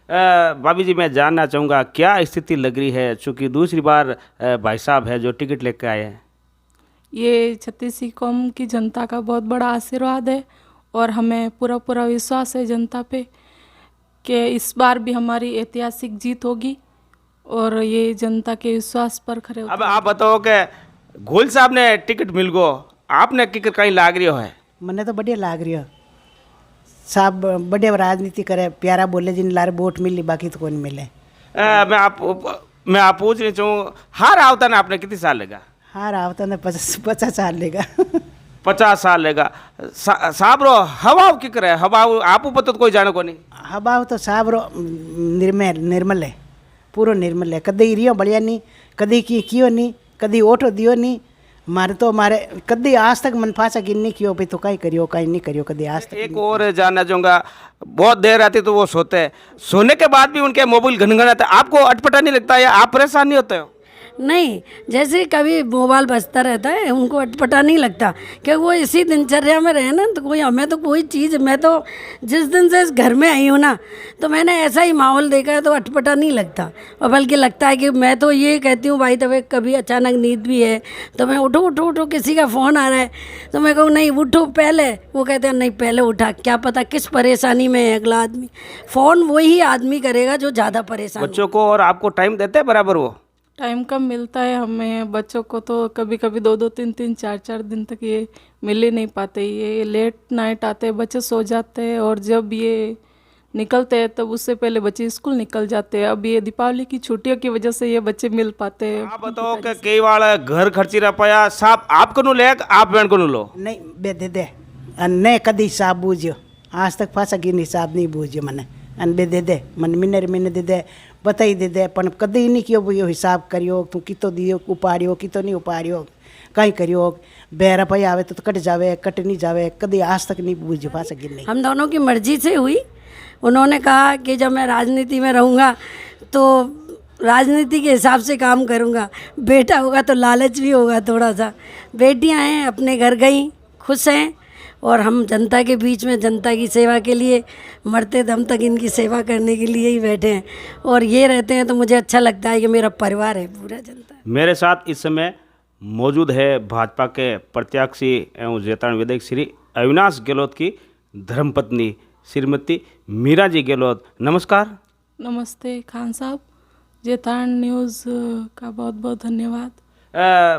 भाभी जी, मैं जानना चाहूँगा क्या स्थिति लग रही है, चूँकि दूसरी बार भाई साहब है जो टिकट लेकर आए हैं। ये छत्तीसी कौम की जनता का बहुत बड़ा आशीर्वाद है और हमें पूरा पूरा विश्वास है जनता पे कि इस बार भी हमारी ऐतिहासिक जीत होगी और ये जनता के विश्वास पर खरे अब उतरेंगे। आप बताओ कि गोल साहब ने टिकट मिल गो, आपने टिकट कहीं लाग रही है। મને તો बढ़िया लाग रही हो साहब, बढ़िया राजनीति करे, प्यारा बोले जिन लारे वोट मिली, बाकी तो कौन मिले। मैं आप पूछ रही चाहूँ, हार आवता ना आपने कितनी साल लेगा? हार आवता ना 50 साल लेगा। 50 साल लेगा। साहब रो हवाव की करे, हवाव आप ऊपर तो कोई जाने को नहीं। हवा तो साहब रो निर्मल है, पूरा निर्मल है। कदी रियो बढ़िया नहीं, कदी कियो नहीं, कदी ओठो दियो नहीं। मारे कदी आज तक मन फासा गिन नहीं कियो भाई, तो कहीं करियो कहीं नहीं करियो, कदी आज तक। एक और जानना चाहूँगा, बहुत देर आती तो वो सोते हैं, सोने के बाद भी उनके मोबाइल घनघनाते, आपको अटपटा नहीं लगता या आप परेशान नहीं होते हो? नहीं, जैसे कभी मोबाइल बजता रहता है उनको अटपटा नहीं लगता, क्योंकि वो इसी दिनचर्या में रहे ना। तो कोई हमें तो कोई चीज़, मैं तो जिस दिन से इस घर में आई हूँ ना, तो मैंने ऐसा ही माहौल देखा है, तो अटपटा नहीं लगता। और बल्कि लगता है कि मैं तो ये कहती हूँ भाई, तब कभी अचानक नींद भी है तो मैं उठो उठो उठो, किसी का फ़ोन आ रहा है तो मैं कहूँ नहीं उठो पहले, वो कहते हैं नहीं पहले उठा, क्या पता किस परेशानी में है अगला आदमी। फ़ोन वही आदमी करेगा जो ज़्यादा परेशान हो। बच्चों को और आपको टाइम देते हैं बराबर? वो टाइम कम मिलता है हमें, बच्चों को तो कभी कभी 2-2, 3-3, 4-4 दिन तक ये मिल ही नहीं पाते। ये लेट नाइट आते हैं, बच्चे सो जाते हैं और जब ये निकलते हैं तब उससे पहले बच्चे स्कूल निकल जाते हैं। अब ये दीपावली की छुट्टियों की वजह से ये बच्चे मिल पाते हैं। आप बताओ कि कई बार घर खर्ची रह पाया, साहब आपको नु ले आप बहन को नु लो? नहीं बे दे नहीं कदी हिसाब बूझियो, आज तक फासा गिन हिसाब नहीं बूझियो मने। अन बे दे मन महीने दे बताई दे, पण कदी नहीं कियो यो हिसाब करियो, तू कितो दियो उपाड़ियो कितो नहीं उपाड़ियो, कहीं करियो। 2 रुपया आवे तो कट जावे, कट नहीं जावे, कदी आज तक नहीं बूझ फासा गिन नहीं। हम दोनों की मर्जी से हुई। उन्होंने कहा कि जब मैं राजनीति में रहूँगा तो राजनीति के हिसाब से काम करूँगा, बेटा होगा तो लालच भी होगा थोड़ा सा। बेटियाँ हैं, अपने घर गई, खुश हैं, और हम जनता के बीच में जनता की सेवा के लिए मरते दम तक इनकी सेवा करने के लिए ही बैठे हैं। और ये रहते हैं तो मुझे अच्छा लगता है कि मेरा परिवार है पूरा जनता। मेरे साथ इस समय मौजूद है भाजपा के प्रत्याशी एवं जैतारण विधायक श्री अविनाश गहलोत की धर्मपत्नी श्रीमती मीरा जी गहलोत। नमस्कार। नमस्ते खान साहब, जैतारण न्यूज़ का बहुत बहुत धन्यवाद।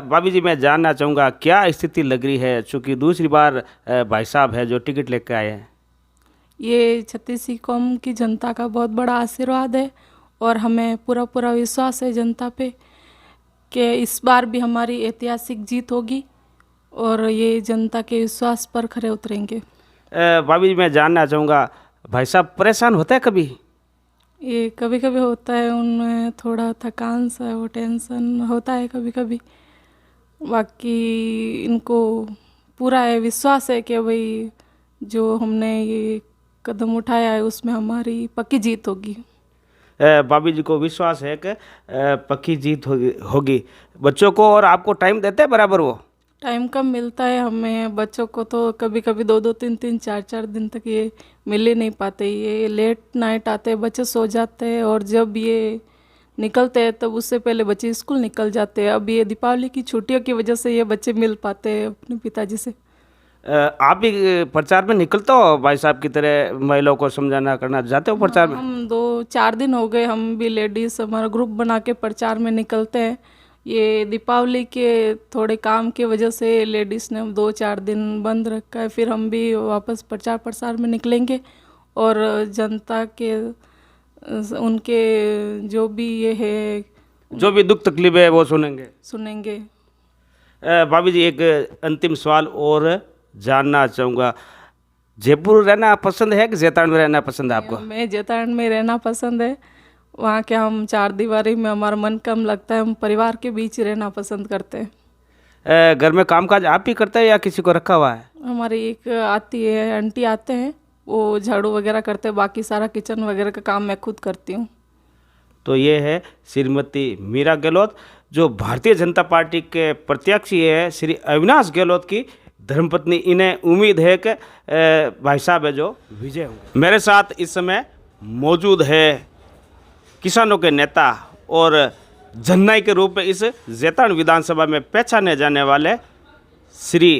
भाभी जी, मैं जानना चाहूँगा क्या स्थिति लग रही है, चूँकि दूसरी बार भाई साहब है जो टिकट लेकर आए हैं। ये छत्तीसी कौम की जनता का बहुत बड़ा आशीर्वाद है और हमें पूरा पूरा विश्वास है जनता पे कि इस बार भी हमारी ऐतिहासिक जीत होगी और ये जनता के विश्वास पर खरे उतरेंगे। भाभी जी, मैं जानना चाहूँगा भाई साहब परेशान होता है कभी? ये कभी कभी होता है, उनमें थोड़ा थकान सा, वो टेंशन होता है कभी कभी। बाकी इनको पूरा है विश्वास है कि भाई जो हमने ये कदम उठाया है उसमें हमारी पक्की जीत होगी। भाभी जी को विश्वास है कि पक्की जीत होगी। बच्चों को और आपको टाइम देते हैं बराबर? वो टाइम कम मिलता है हमें, बच्चों को तो कभी कभी 2-2, 3-3, 4-4 दिन तक ये मिल ही नहीं पाते। ये लेट नाइट आते हैं, बच्चे सो जाते हैं और जब ये निकलते हैं तब उससे पहले बच्चे स्कूल निकल जाते हैं। अब ये दीपावली की छुट्टियों की वजह से ये बच्चे मिल पाते हैं अपने पिताजी से। आप भी प्रचार में निकलते हो भाई साहब की तरह, महिलाओं को समझाना करना जाते हो प्रचार में? हम 2-4 दिन हो गए, हम भी लेडीज़ हमारा ग्रुप बना के प्रचार में निकलते हैं। ये दीपावली के थोड़े काम की वजह से लेडीज़ ने 2-4 दिन बंद रखा है, फिर हम भी वापस प्रचार प्रसार में निकलेंगे और जनता के उनके जो भी ये है, जो भी दुख तकलीफ है वो सुनेंगे। भाभी जी, एक अंतिम सवाल और जानना चाहूँगा, जयपुर रहना पसंद है कि जैतारण में रहना पसंद है आपको? मैं जैतारण में रहना पसंद है। वहाँ के हम 4 दीवारी में हमारा मन कम लगता है, हम परिवार के बीच रहना पसंद करते हैं। घर में कामकाज आप ही करते हैं या किसी को रखा हुआ है? हमारी एक आती है, आंटी आते हैं, वो झाड़ू वगैरह करते हैं, बाकी सारा किचन वगैरह का काम मैं खुद करती हूँ। तो ये है श्रीमती मीरा गहलोत, जो भारतीय जनता पार्टी के प्रत्याशी है श्री अविनाश गहलोत की धर्मपत्नी। इन्हें उम्मीद है कि भाई साहब है जो विजय होंगे। मेरे साथ इस समय मौजूद है किसानों के नेता और जननायक के रूप में इस जैतारण विधानसभा में पहचाने जाने वाले श्री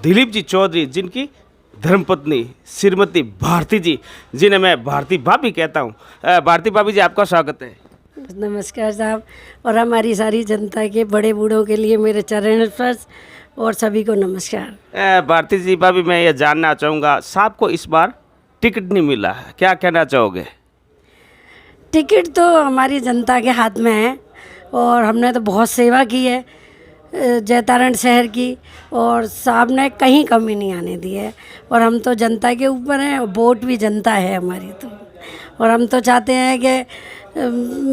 दिलीप जी चौधरी, जिनकी धर्मपत्नी श्रीमती भारती जी, जिन्हें मैं भारती भाभी कहता हूँ। भारती भाभी जी, आपका स्वागत है। नमस्कार साहब, और हमारी सारी जनता के बड़े बूढ़ों के लिए मेरे चरण स्पर्श और सभी को नमस्कार। भारती जी भाभी, मैं ये जानना चाहूँगा, साहब को इस बार टिकट नहीं मिला है, क्या कहना चाहोगे? टिकट तो हमारी जनता के हाथ में है और हमने तो बहुत सेवा की है जैतारण शहर की, और साहब ने कहीं कमी नहीं आने दी है। और हम तो जनता के ऊपर हैं और वोट भी जनता है हमारी तो। और हम तो चाहते हैं कि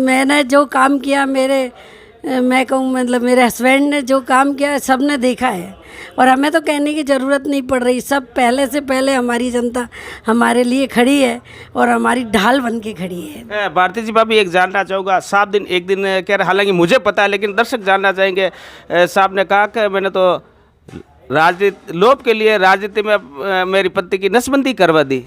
मैंने जो काम किया, मैं कहूँ मतलब मेरे हस्बैंड ने जो काम किया सब ने देखा है, और हमें तो कहने की ज़रूरत नहीं पड़ रही। सब पहले से पहले हमारी जनता हमारे लिए खड़ी है और हमारी ढाल बन के खड़ी है। भारती जी भाभी, एक जानना चाहूँगा, साहब एक दिन कह रहे, हालांकि मुझे पता है लेकिन दर्शक जानना चाहेंगे, साहब ने कहा कि मैंने तो राजनीति लोभ के लिए राजनीति में मेरी पति की नसबंदी करवा दी।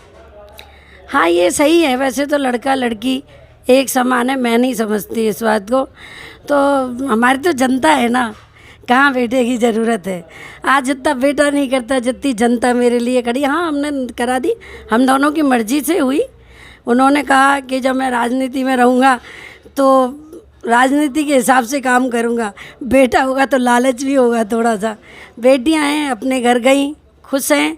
हाँ, ये सही है। वैसे तो लड़का लड़की एक समान है, मैं नहीं समझती इस बात को। तो हमारी तो जनता है ना, कहाँ बेटे की ज़रूरत है। आज जितना बेटा नहीं करता जितनी जनता मेरे लिए खड़ी। हाँ, हमने करा दी, हम दोनों की मर्ज़ी से हुई। उन्होंने कहा कि जब मैं राजनीति में रहूँगा तो राजनीति के हिसाब से काम करूँगा, बेटा होगा तो लालच भी होगा थोड़ा सा। बेटियाँ हैं, अपने घर गई, खुश हैं,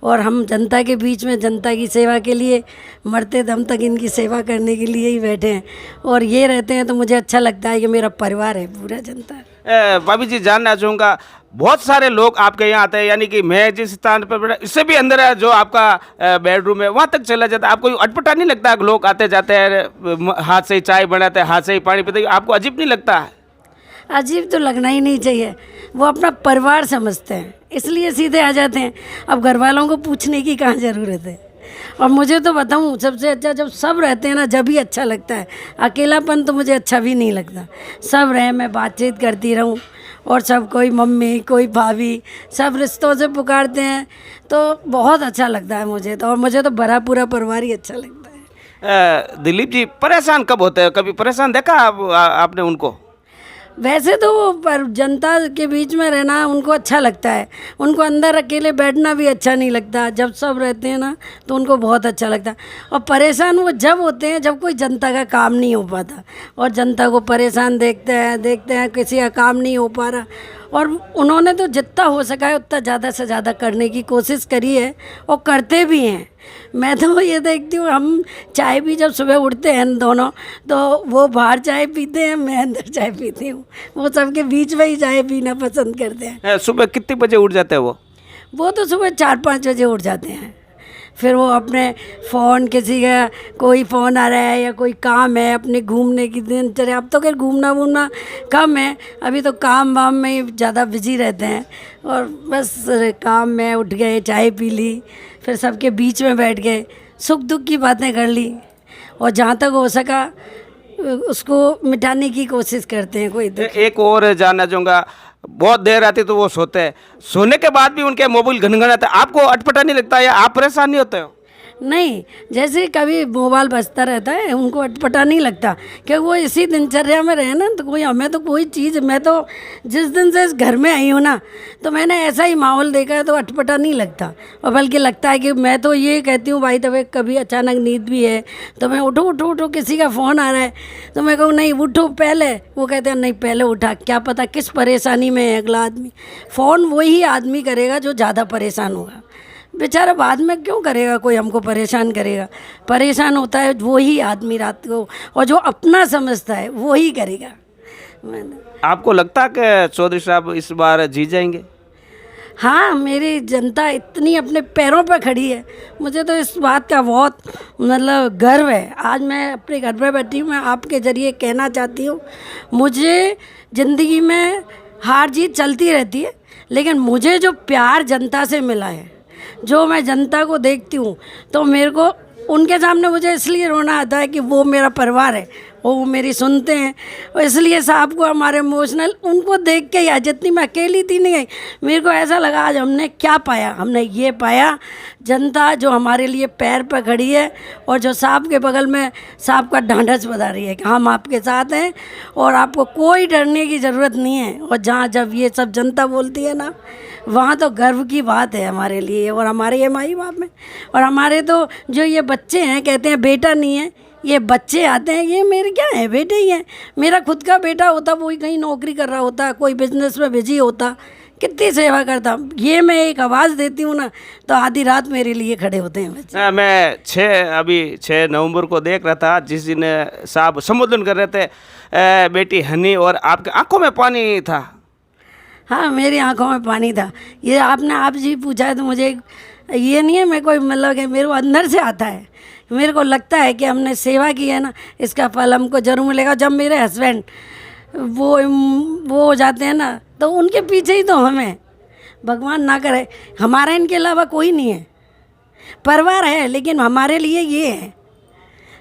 और हम जनता के बीच में जनता की सेवा के लिए मरते दम तक इनकी सेवा करने के लिए ही बैठे हैं। और ये रहते हैं तो मुझे अच्छा लगता है कि मेरा परिवार है पूरा जनता। भाभी जी, जानना चाहूँगा, बहुत सारे लोग आपके यहाँ आते हैं, यानी कि मैं जिस स्थान पर बैठा, इससे भी अंदर है जो आपका बेडरूम है, वहाँ तक चला जाता है। आपको अटपटा नहीं लगता? लोग आते जाते हैं, हाथ से ही चाय बनाते हैं, हाथ से ही पानी पीते हैं, आपको अजीब नहीं लगता है? अजीब तो लगना ही नहीं चाहिए। वो अपना परिवार समझते हैं, इसलिए सीधे आ जाते हैं। अब घर वालों को पूछने की कहाँ ज़रूरत है। और मुझे तो बताऊँ, सबसे अच्छा जब सब रहते हैं ना, जब भी अच्छा लगता है। अकेलापन तो मुझे अच्छा भी नहीं लगता। सब रहे, मैं बातचीत करती रहूँ, और सब कोई मम्मी कोई भाभी सब रिश्तों से पुकारते हैं, तो बहुत अच्छा लगता है मुझे तो। और मुझे तो भरा पूरा परिवार ही अच्छा लगता है। दिलीप जी परेशान कब होते हैं? कभी परेशान देखा आपने उनको? वैसे तो पर जनता के बीच में रहना उनको अच्छा लगता है। उनको अंदर अकेले बैठना भी अच्छा नहीं लगता। जब सब रहते हैं ना तो उनको बहुत अच्छा लगता है। और परेशान वो जब होते हैं जब कोई जनता का काम नहीं हो पाता, और जनता को परेशान देखते हैं किसी का काम नहीं हो पा रहा। और उन्होंने तो जितना हो सका है उतना ज़्यादा से ज़्यादा करने की कोशिश करी है, और करते भी हैं। मैं तो ये देखती हूँ, हम चाय भी जब सुबह उठते हैं दोनों, तो वो बाहर चाय पीते हैं, मैं अंदर चाय पीती हूँ। वो सबके बीच में ही चाय पीना पसंद करते हैं। सुबह कितने बजे उठ जाते हैं वो तो सुबह 4-5 बजे उठ जाते हैं। फिर वो अपने फ़ोन, किसी का कोई फ़ोन आ रहा है या कोई काम है, अपने घूमने की दिनचर्या। अब तो खैर घूमना वूमना कम है, अभी तो काम वाम में ही ज़्यादा बिजी रहते हैं। और बस काम में उठ गए, चाय पी ली, फिर सबके बीच में बैठ गए, सुख दुख की बातें कर ली, और जहाँ तक हो सका उसको मिटाने की कोशिश करते हैं। कोई एक और जानना चाहूँगा, बहुत देर आती तो वो सोते हैं, सोने के बाद भी उनके मोबाइल घनघनाते, आपको अटपटा नहीं लगता या आप परेशान नहीं होते हो? नहीं, जैसे कभी मोबाइल बजता रहता है उनको अटपटा नहीं लगता, क्योंकि वो इसी दिनचर्या में रहे ना। तो हमें तो कोई चीज़, मैं तो जिस दिन से इस घर में आई हूँ ना, तो मैंने ऐसा ही माहौल देखा है, तो अटपटा नहीं लगता। और बल्कि लगता है कि मैं तो ये कहती हूँ, भाई तब कभी अचानक नींद भी है तो मैं उठो किसी का फ़ोन आ रहा है तो मैं कहूँ नहीं उठो पहले। वो कहते हैं नहीं पहले उठा, क्या पता किस परेशानी में है अगला आदमी। फ़ोन वही आदमी करेगा जो ज़्यादा परेशान होगा, बेचारा बाद में क्यों करेगा, कोई हमको परेशान करेगा। परेशान होता है वही आदमी रात को, और जो अपना समझता है वही करेगा। आपको लगता है कि चौधरी साहब इस बार जीत जाएंगे? हाँ, मेरी जनता इतनी अपने पैरों पर खड़ी है, मुझे तो इस बात का बहुत मतलब गर्व है। आज मैं अपने घर पर बैठी हूँ, मैं आपके ज़रिए कहना चाहती हूँ, मुझे ज़िंदगी में हार जीत चलती रहती है, लेकिन मुझे जो प्यार जनता से मिला है, जो मैं जनता को देखती हूँ, तो मेरे को उनके सामने मुझे इसलिए रोना आता है कि वो मेरा परिवार है, और वो मेरी सुनते हैं। और इसलिए साहब को हमारे इमोशनल उनको देख के या जितनी मैं अकेली थी नहीं गई, मेरे को ऐसा लगा आज हमने क्या पाया, हमने ये पाया जनता जो हमारे लिए पैर पर खड़ी है और जो साहब के बगल में साहब का ढांढस बता रही है कि हम आपके साथ हैं और आपको कोई डरने की ज़रूरत नहीं है। और जहाँ जब ये सब जनता बोलती है ना, वहाँ तो गर्व की बात है हमारे लिए और हमारे ये माई बाप में। और हमारे तो जो ये बच्चे हैं, कहते हैं बेटा नहीं है, ये बच्चे आते हैं, ये मेरे क्या है, बेटे ही हैं। मेरा खुद का बेटा होता वही कहीं नौकरी कर रहा होता, कोई बिजनेस में बिजी होता, कितनी सेवा करता। ये मैं एक आवाज़ देती हूँ ना तो आधी रात मेरे लिए खड़े होते हैं बच्चे। मैं 6 नवंबर को देख रहा था, जिस दिन साहब संबोधन कर रहे थे, बेटी हनी, और आपके आंखों में पानी था। हाँ, मेरी आंखों में पानी था। ये आपने आप जी पूछा है तो मुझे ये नहीं है, मैं कोई मतलब कि मेरे को अंदर से आता है, मेरे को लगता है कि हमने सेवा की है ना, इसका फल हमको जरूर मिलेगा। जब मेरे हस्बैंड वो हो जाते हैं ना तो उनके पीछे ही तो हमें, भगवान ना करे, हमारा इनके अलावा कोई नहीं है, परिवार है लेकिन हमारे लिए ये है।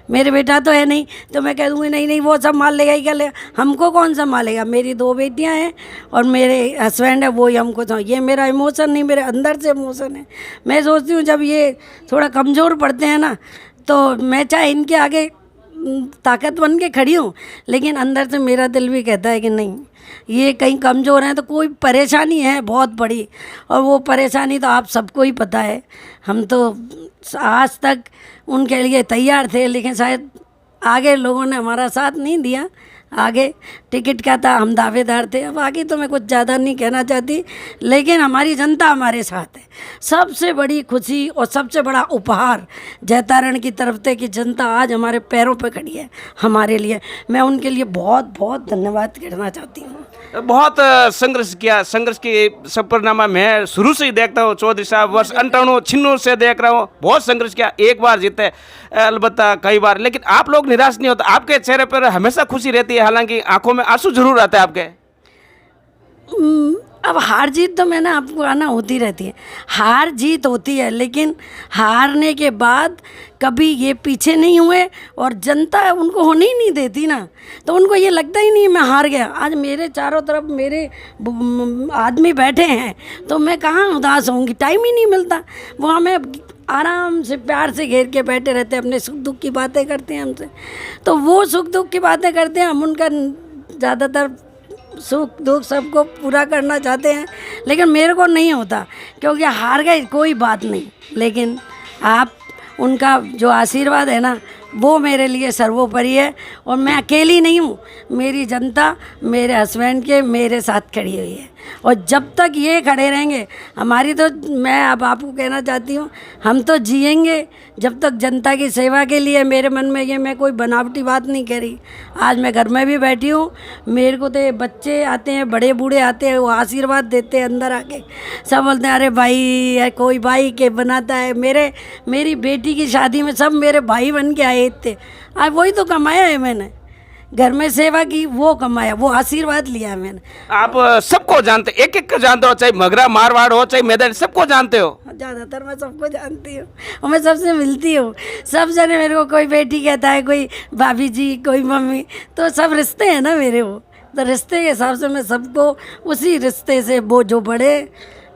मेरे बेटा तो है नहीं तो मैं कह दूँगी नहीं वो संभाल लेगा ही, क्या लेगा, हमको कौन संभालेगा। मेरी 2 बेटियां हैं और मेरे हस्बैंड है, वो ही हमको। ये मेरा इमोशन नहीं, मेरे अंदर से इमोशन है। मैं सोचती हूँ जब ये थोड़ा कमज़ोर पड़ते हैं ना तो मैं चाहे इनके आगे ताकत बन के खड़ी हूँ, लेकिन अंदर से मेरा दिल भी कहता है कि नहीं, ये कहीं कमज़ोर हैं तो कोई परेशानी है बहुत बड़ी, और वो परेशानी तो आप सबको ही पता है। हम तो आज तक उनके लिए तैयार थे, लेकिन शायद आगे लोगों ने हमारा साथ नहीं दिया। आगे टिकट का था, हम दावेदार थे। अब आगे तो मैं कुछ ज़्यादा नहीं कहना चाहती, लेकिन हमारी जनता हमारे साथ है। सबसे बड़ी खुशी और सबसे बड़ा उपहार जयतारण की तरफ से कि जनता आज हमारे पैरों पे खड़ी है हमारे लिए। मैं उनके लिए बहुत बहुत धन्यवाद कहना चाहती हूँ। बहुत संघर्ष किया, संघर्ष की सफरनामा मैं शुरू से ही देखता हूँ। चौधरी साहब वर्ष 98-96 से देख रहा हूँ, बहुत संघर्ष किया। एक बार जीते, अलबत्ता कई बार, लेकिन आप लोग निराश नहीं होता। आपके चेहरे पर हमेशा खुशी रहती है, हालांकि आंखों में आंसू जरूर आते हैं आपके। अब हार जीत तो मैंने आपको आना होती रहती है, हार जीत होती है, लेकिन हारने के बाद कभी ये पीछे नहीं हुए और जनता उनको होने ही नहीं देती ना, तो उनको ये लगता ही नहीं मैं हार गया। आज मेरे चारों तरफ मेरे आदमी बैठे हैं तो मैं कहाँ उदास होंगी, टाइम ही नहीं मिलता। वो हमें आराम से प्यार से घेर के बैठे रहते हैं, अपने सुख दुख की बातें करते हैं हमसे, तो वो सुख दुख की बातें करते हैं, हम उनका ज़्यादातर सुख दुख सबको पूरा करना चाहते हैं, लेकिन मेरे को नहीं होता, क्योंकि हार गए कोई बात नहीं, लेकिन आप उनका जो आशीर्वाद है ना वो मेरे लिए सर्वोपरि है। और मैं अकेली नहीं हूँ, मेरी जनता मेरे हस्बैंड के मेरे साथ खड़ी हुई है, और जब तक ये खड़े रहेंगे हमारी, तो मैं अब आपको कहना चाहती हूँ, हम तो जिएंगे जब तक जनता की सेवा के लिए। मेरे मन में ये, मैं कोई बनावटी बात नहीं कह रही। आज मैं घर में भी बैठी हूँ, मेरे को तो ये बच्चे आते हैं, बड़े बूढ़े आते हैं, वो आशीर्वाद देते हैं अंदर आके, सब बोलते हैं अरे भाई है, कोई भाई के बनाता है। मेरी बेटी की शादी में सब मेरे भाई बन के आए थे। आज वही तो कमाया है मैंने, घर में सेवा की, वो कमाया, वो आशीर्वाद लिया मैंने। आप सबको जानते, एक एक को जानते हो, चाहे मगरा मारवाड़ हो चाहे मैदान, सबको जानते हो। ज़्यादातर मैं सबको जानती हूँ और मैं सबसे मिलती हूँ। सब जने मेरे को कोई बेटी कहता है, कोई भाभी जी, कोई मम्मी, तो सब रिश्ते हैं ना मेरे। वो तो रिश्ते के हिसाब से मैं सबको उसी रिश्ते से, वो जो बड़े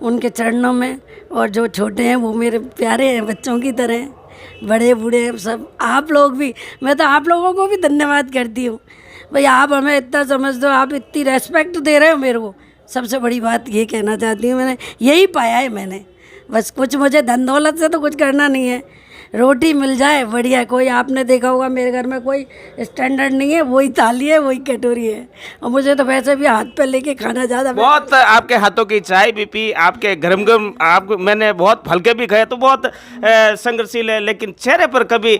उनके चरणों में और जो छोटे हैं वो मेरे प्यारे हैं, बच्चों की तरह, बड़े बूढ़े सब। आप लोग भी, मैं तो आप लोगों को भी धन्यवाद करती हूँ भाई, आप हमें इतना समझते हो, आप इतनी रेस्पेक्ट दे रहे हो मेरे को। सबसे बड़ी बात ये कहना चाहती हूँ, मैंने यही पाया है मैंने, बस कुछ मुझे धन दौलत से तो कुछ करना नहीं है, रोटी मिल जाए बढ़िया। कोई आपने देखा होगा मेरे घर में कोई स्टैंडर्ड नहीं है, वही थाली है, वही कटोरी है, और मुझे तो वैसे भी हाथ पे लेके खाना ज़्यादा। बहुत आपके हाथों की चाय भी पी, आपके गरम गरम आप मैंने बहुत फलके भी खाए, तो बहुत संघर्षशील है, लेकिन चेहरे पर कभी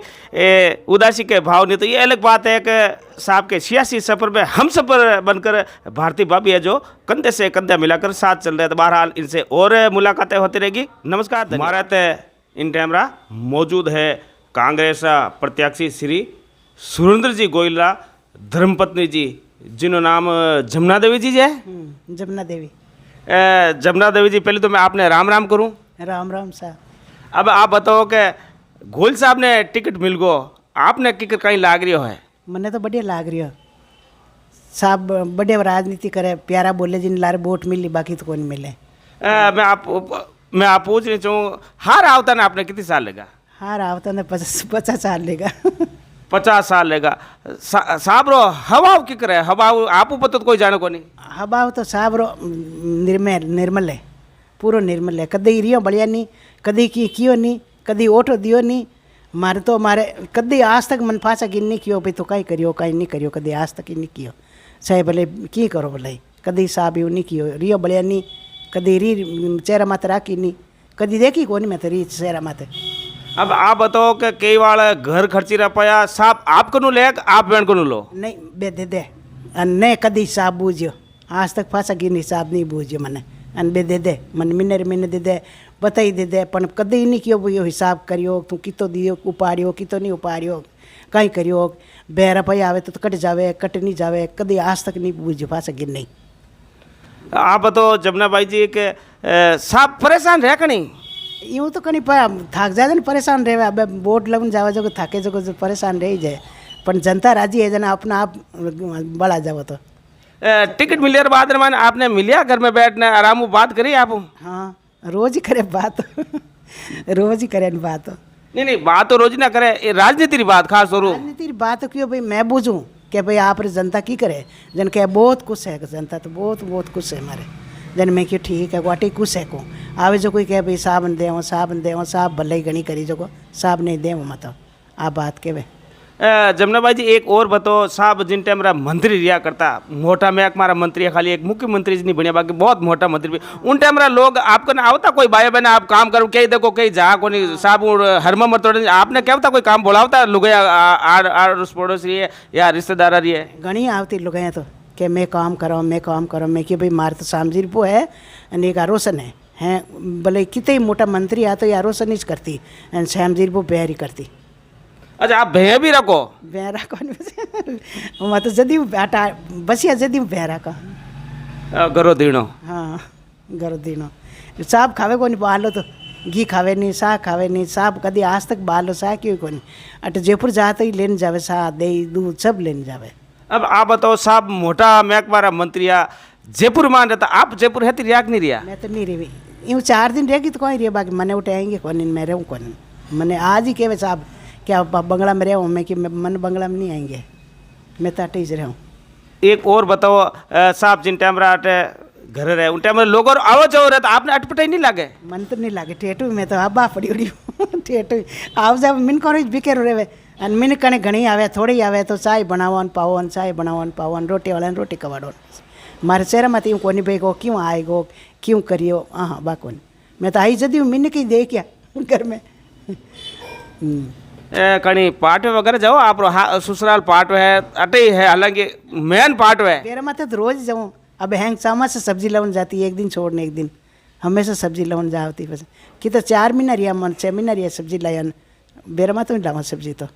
उदासी के भाव नहीं। तो ये अलग बात है कि साहब के सियासी सफ़र में हम सफ़र बनकर भारती भाभी है जो कंधे से कंधा मिलाकर साथ चल रहे हैं। तो बहरहाल इनसे और मुलाकातें होती रहेगी। नमस्कार। हमारा इन कैमरा मौजूद है कांग्रेस प्रत्याशी श्री सुरेंद्र जी गोयला धर्मपत्नी जी, जिन्हों नाम जमुना देवी जी है। जमुना देवी। जमुना देवी जी, पहले तो मैं आपने राम राम करूं। राम राम साहब। अब आप बताओ कि गोयल साहब ने टिकट मिल गो, आपने टिकट कहीं लाग रही हो है? મને તો बढ़िया लाग रही हो साहब बढ़िया राजनीति करे प्यारा बोले जिन लारे वोट मिली बाकी तो कौन मिले मैं आप पूछना चाहूँ हार आवता ना आपने कितने साल लेगा हार आवता ना 50 साल लेगा 50 साल लेगा साहब रो हवा की करे हवा आप पता तो कोई जाने को नहीं हवा तो साहब रो निर्मल है पूरो निर्मल है कदी रियो बढ़िया नहीं कदी कियो नहीं कदी ओठो दियो नहीं मारे तो मारे कदी आज तक मन फासा की नहीं कियो भाई तो कहीं करियो कहीं नहीं करियो कदी आज तक ही नहीं कियो चाहे भले की करो भले कदी साहब यू नहीं कियो रियो बढ़िया नहीं कदी री चेहरा माते राखी नहीं कदी देखी को नहीं मैं तो री चेहरा माते अब आप बताओ कि कई बार घर खर्ची रह पाया साहब आप कनु ले आप बहन कनु लो नहीं बे दे ने कदी साहब बूझो आज तक फासा की नहीं साहब नहीं बूझो मने अन बे दे मन मिने दे बताई दे पण कदी नहीं कियो यो हिसाब करियो तू कितो दियो उपाड़ियो कितो नहीं उपाड़ियो कहीं करियो 2 रुपया आवे तो कट जावे कट नहीं जावे कदी आज तक नहीं बूझो फासा की नहीं आप बताओ जमुना भाई जी के साहब परेशान रह कहीं यूँ तो कहीं थाक जाए ना परेशान रहे अब वोट लगन जावा जो थाके जो परेशान रह जाए पर जनता राजी है जना अपना आप बढ़ा जाओ तो टिकट मिले बाद में आपने मिलिया घर में बैठने आराम बात करी आप हाँ रोज ही करे बात रोज ही करे बात नहीं बात तो रोज ना करे ये राजनीति की बात खास और राजनीति की बात क्यों भाई मैं बूझूँ कि भाई आप जनता की करे जन के बहुत खुश है जनता तो बहुत खुश है हमारे जन में क्यों ठीक है वाटी खुश है को आवे जो कोई कहे भाई साहब साहब भले ही गणी करी जो साहब नहीं दे मतलब आप बात के वे जमुना भाई जी एक और बताओ साहब जिन टाइम मेरा मंत्री रिया करता मोटा में मारा मंत्री है खाली एक मुख्यमंत्री नहीं बनिया बाकी बहुत मोटा मंत्री भी उन टाइम मेरा लोग आपको ना आवता कोई भाई बहन आप काम करो कहीं देखो कहीं जा को नहीं साहब हरमा मत आपने क्या होता कोई काम बोलावता लुगया आड़ोस पड़ोस रही है या रिश्तेदार रही है घनी आवती लुगाया तो कि मैं काम करो मैं कि भाई मारे तो सामजीर पो है અને एक आरोसन है भले कितने मोटा मंत्री आ तो ये आरोसन ही करती एंड सामजीर पो बेहरी करती अच्छा आप भैया भी रखो बेहरा कौन मैं तो जदी आटा बसिया जदी बेहरा का गरो दीनो हाँ गरो दीनो साहब खावे को नहीं बालो तो घी खावे नहीं साग खावे नहीं साहब कभी आज तक बालो साग क्यों को नहीं अट जयपुर जाते ही लेने जावे साग दही दूध सब लेने जावे अब आप बताओ साहब मोटा महकमारा मंत्री जयपुर मान रहता आप जयपुर है रिया नहीं रिया मैं तो नहीं रही यूँ 4 दिन रहेगी तो कौन रही बाकी मने उठे आएंगे कौन मैं रहूँ कौन मैंने आज ही कहे साहब क्या बंगला में रहूँ मैं कि मन बंगला में नहीं आएंगे मैं तो अटे ही रहूँ एक और बताओ साहब जिन टाइम अटे घर रहे उन टाइम लोग और आओ जाओ रहे तो आपने अटपटाई नहीं लागे मन तो नहीं लागे ठेठू में तो हब्बा पड़ी उड़ी ठेठू आओ जाओ मिन कौन बिखेर रहे અને મીન કણે ઘણી આવે થોડી આવે તો ચાય બનાવવાનું પાવન ચાય બનાવવાનું પાવન રોટી વાળાને રોટી કવાડવાનું મારે શહેરમાં હું કોની ભાઈ ગો ક્यों आएगो क्यों करियो हाँ बाकोन मैं तो आई जदी मीन की दे क्या घर में कहीं पार्ट वगैरह जाओ आप ससुराल पार्ट है अटे ही है हालांकि मेन पार्ट है तेरे माते तो रोज जाऊँ अब हैंग सामा से सब्जी लावन जाती है एक दिन छोड़ने एक दिन हमेशा सब्जी लावन जाती बस कि तो 4 महीना रिया मन 6 महीना रिया सब्जी लायन बेरा में तो लावा सब्जी तो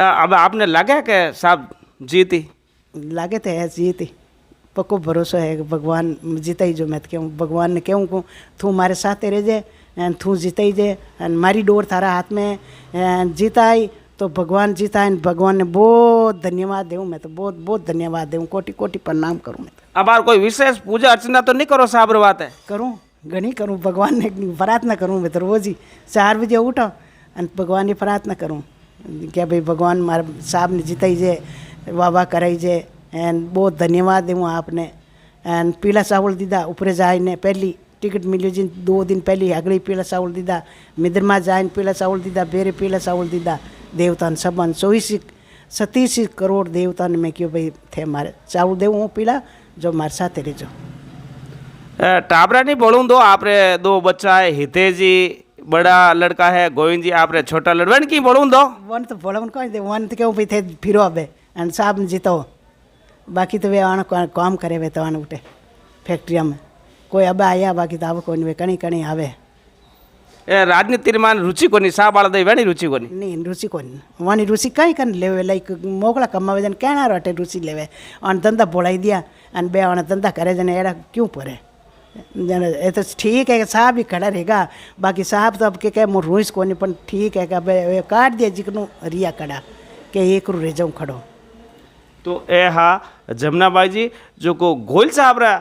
अब आपने लगा कि साहब जीती लागे तो है जीती पक्को भरोसा है भगवान जीता ही जो मैं तो कहूँ भगवान ने कहूँ को तू हमारे साथ रह जाए तू जीता ही जाए मारी डोर थारा हाथ में जीता आई तो भगवान जीता है भगवान ने बहुत धन्यवाद दूँ मैं तो बहुत धन्यवाद दूँ कोटि कोटि प्रणाम करूँ मैं अब यार कोई विशेष पूजा अर्चना तो नहीं करो साहब बात है करूँ घनी करूँ भगवान ने प्रार्थना करूँ मैं तो रोज ही 4 बजे उठो और भगवान ने प्रार्थना करूँ क्या भाई भगवान मारे साहब ने जीता ही जे वाह कराई जे एंड बहुत धन्यवाद दूँ आपने एंड पीला चावल दीदा ऊपर जाए ने पहली टिकट मिली जिन 2 दिन पहले अगली पीला चावल दीदा मिद्रमा जाए पीला चावल दीदा बेरे पीला चावल दीदा देवतान सबन 27 करोड़ देवतान में क्यों भाई थे मारे चावल दे पीला जो मारे साथ रहो टाबरा नहीं बोलूँ दो आपरे 2 बच्चा है हितेश जी बड़ा लड़का है गोविंद जी आपरे छोटा लड़का की बोलूँ दो वन तो बोला कौन दे वन तो क्यों भाई थे फिरो अब एंड साहब ने जीतो बाकी तो वे आना काम करे वे तो आना उठे फैक्ट्रिया में कोई अब आया बाकी तो अब कौन वे कहीं कहीं आवे राजनीति मान रुचि को नहीं साहब वाला दे वेणी रुचि को नहीं रुचि को नहीं वानी रुचि कहीं कर लेवे लाइक मोकला कमावे जन कहना रटे रुचि लेवे और धंधा बोलाई दिया और बे आना धंधा करे जन एड़ा क्यों पड़े जन ये तो ठीक है कि साहब ही खड़ा रहेगा बाकी साहब तो अब के कहे मोर रुइस को नहीं पर ठीक है कि काट दिया जिकनो रिया कड़ा કે એકરું રહી જાઉં ખડો. तो ए हा जमुनाबाई जी जो को गोयल साहब रा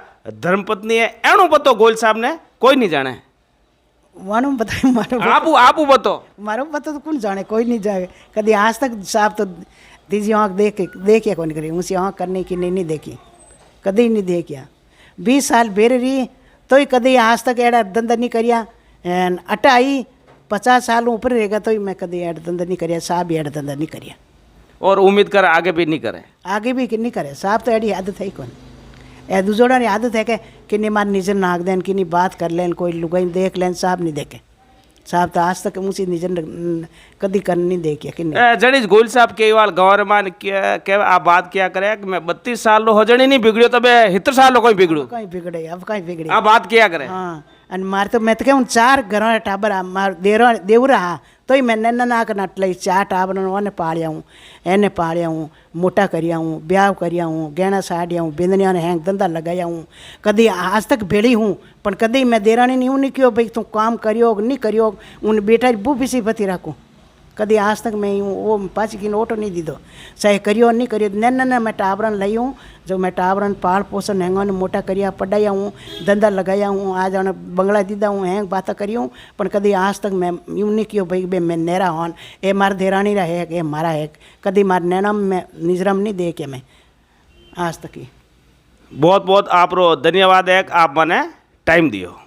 धर्मपत्नी है एणो बतो गोयल साहब ने कोई नहीं जाने. વાણું બતાવ્યું મારો आपू बतो. મારો પતો તો કોણ જાણે, કોઈ નહીં જાણે. કદી આજ તક સાહેબ તો तीजी आँख देखिया कौन करी, ऊँची आँख करने की नहीं देखी, कदी नहीं देखिया. 20 साल बेर रही तो ही कदी आज तक एड़ा धंधा नहीं करिया. अटा आई 50 साल ऊपर रहेगा तो ही मैं कदी एड़ा धंधा नहीं करिया. साहब भी एड़ा धंधा नहीं करिया और उम्मीद कर आगे भी नहीं करे. आगे भी नहीं करे. साहब तो एड़ी आदत है ही कौन. ए दूजोड़ा की आदत है कि किन्नी मार निजर नाक देन, किन्नी बात कर लें, कोई लुगाई देख लें. साहब नहीं देखे. साहब तो आज तक मुझे निजर कदी कर नहीं देखिया किन्नी. जड़ी गोयल साहब के वाल गौर मान के आप बात क्या करे कि मैं 32 साल हो जड़ी नहीं बिगड़ियो तो बे 70 साल कोई बिगड़ू कहीं बिगड़े, अब कहीं बिगड़े. आप बात क्या करे. हाँ अन मार तो मैं तो कहूँ 4 घरों टाबर मार देवरा हाँ तो ही मैं नन्ना नाक नट ली. 4 टाबर ने पालिया हूँ, एने पालिया हूँ, मोटा करिया हूँ, ब्याह करिया हूँ, गहना साड़िया हूँ, बिंदनिया ने हैंग धंधा लगाया हूँ. कदी आज तक भेड़ी हूँ पण कदी मैं देरानी नहीं हूँ नहीं क्यों भाई तू काम करियो नहीं करियो. उन बेटा बू पीसी पति रखूँ. कदी आज तक मैं यूँ वो पाँच की नोट नहीं दी दो चाहे करियो नहीं करियो. नन्ना मैं टाबरन लाई हूँ जो मैं टाबरन पाल पोषण हैंगा ने मोटा करिया पढ़ाया हूँ, धंधा लगाया हूँ, आज आने बंगला दीदा हूँ, हैंग बात करी हूँ. पण कदी आज तक मैं यूँ नहीं कियो भाई बे मैं नेरा हॉन ए मार देरानी रहा है ए मारा है. कदी मार नैनम में निजरम नहीं दे के मैं आज तक ही. बहुत बहुत आप रो धन्यवाद है कि आप मैंने टाइम दियो.